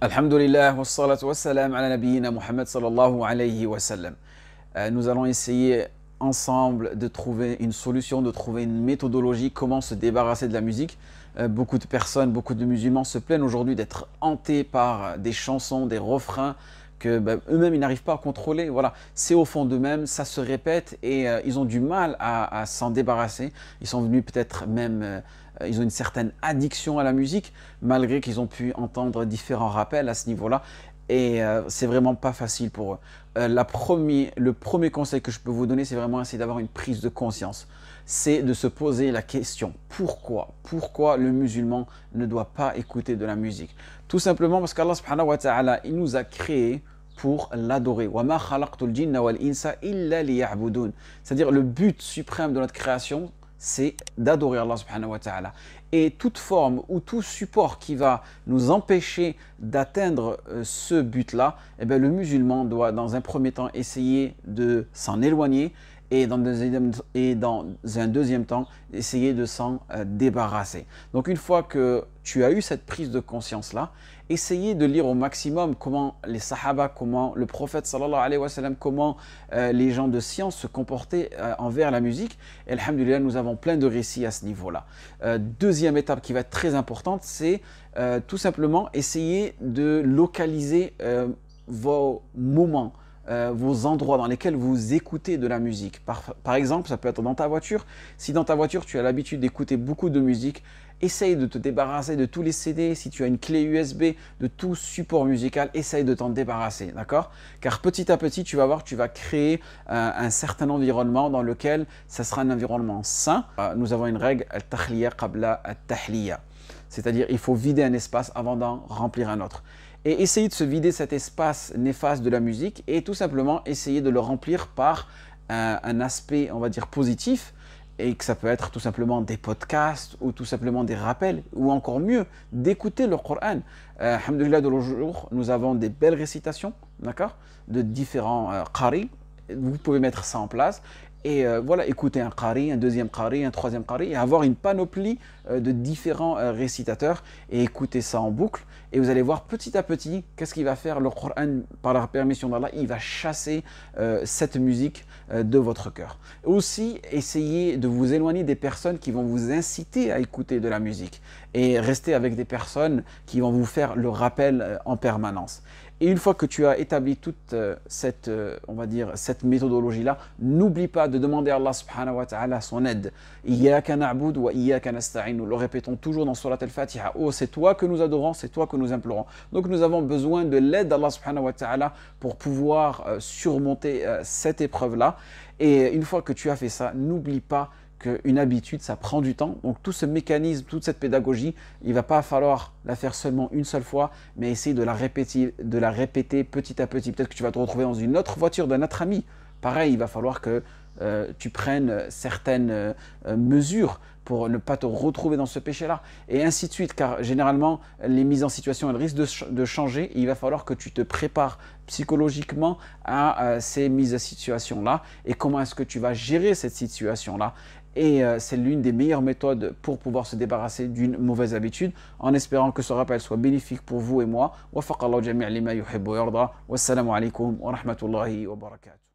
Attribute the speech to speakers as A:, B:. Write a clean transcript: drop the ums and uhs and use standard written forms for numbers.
A: Alhamdulillah, wassalatu wassalam ala nabiyyina Muhammad sallallahu alayhi wa sallam. Nous allons essayer ensemble de trouver une solution, de trouver une méthodologie, comment se débarrasser de la musique. Beaucoup de personnes, beaucoup de musulmans se plaignent aujourd'hui d'être hantés par des chansons, des refrains que eux-mêmes ils n'arrivent pas à contrôler. Voilà, c'est au fond d'eux-mêmes, ça se répète et ils ont du mal à s'en débarrasser. Ils sont venus peut-être même, ils ont une certaine addiction à la musique, malgré qu'ils ont pu entendre différents rappels à ce niveau-là. Et c'est vraiment pas facile pour eux. Le premier conseil que je peux vous donner, c'est vraiment essayer d'avoir une prise de conscience. C'est de se poser la question, pourquoi le musulman ne doit pas écouter de la musique? Tout simplement parce qu'Allah subhanahu wa ta'ala, il nous a créés pour l'adorer. C'est-à-dire le but suprême de notre création, c'est d'adorer Allah subhanahu wa ta'ala. Et toute forme ou tout support qui va nous empêcher d'atteindre ce but-là, eh bien, le musulman doit dans un premier temps essayer de s'en éloigner et dans un deuxième temps, essayer de s'en débarrasser. Donc une fois que tu as eu cette prise de conscience-là, essayez de lire au maximum comment les sahaba, comment le prophète sallallahu alayhi wa sallam, comment les gens de science se comportaient envers la musique. Et alhamdulillah, nous avons plein de récits à ce niveau-là. Deuxième étape qui va être très importante, c'est tout simplement essayer de localiser vos moments, vos endroits dans lesquels vous écoutez de la musique. Par exemple, ça peut être dans ta voiture. Si dans ta voiture, tu as l'habitude d'écouter beaucoup de musique, essaye de te débarrasser de tous les CD. Si tu as une clé USB, de tout support musical, essaye de t'en débarrasser, d'accord? Car petit à petit, tu vas voir, tu vas créer un certain environnement dans lequel ça sera un environnement sain. Nous avons une règle, al-takhliya qabla al-tahliya. C'est-à-dire, il faut vider un espace avant d'en remplir un autre. Et essayer de se vider cet espace néfaste de la musique et tout simplement essayer de le remplir par un aspect, on va dire, positif, et que ça peut être tout simplement des podcasts ou tout simplement des rappels, ou encore mieux, d'écouter le Coran. Alhamdulillah, de nos jours, nous avons des belles récitations, d'accord, de différents qari. Vous pouvez mettre ça en place. Et voilà, écouter un qari, un deuxième qari, un troisième qari, et avoir une panoplie de différents récitateurs, et écouter ça en boucle. Et vous allez voir petit à petit, qu'est-ce qu'il va faire le Coran, par la permission d'Allah, il va chasser cette musique de votre cœur. Aussi, essayez de vous éloigner des personnes qui vont vous inciter à écouter de la musique, et rester avec des personnes qui vont vous faire le rappel en permanence. Et une fois que tu as établi toute cette, on va dire, cette méthodologie-là, n'oublie pas de demander à Allah subhanahu wa ta'ala son aide. Iyyaka na'budu wa iyyaka nasta'in. Nous le répétons toujours dans Surat al-Fatiha. Oh, c'est toi que nous adorons, c'est toi que nous implorons. Donc nous avons besoin de l'aide d'Allah subhanahu wa ta'ala pour pouvoir surmonter cette épreuve-là. Et une fois que tu as fait ça, n'oublie pas qu'une habitude, ça prend du temps. Donc tout ce mécanisme, toute cette pédagogie, il ne va pas falloir la faire seulement une seule fois, mais essayer de la répéter petit à petit. Peut-être que tu vas te retrouver dans une autre voiture d'un autre ami. Pareil, il va falloir que tu prennes certaines mesures pour ne pas te retrouver dans ce péché-là. Et ainsi de suite, car généralement, les mises en situation, elles risquent de changer. Et il va falloir que tu te prépares psychologiquement à ces mises en situation-là. Et comment est-ce que tu vas gérer cette situation-là? Et c'est l'une des meilleures méthodes pour pouvoir se débarrasser d'une mauvaise habitude, en espérant que ce rappel soit bénéfique pour vous et moi. Wassalamu alaikum wa rahmatullahi wa barakatuh.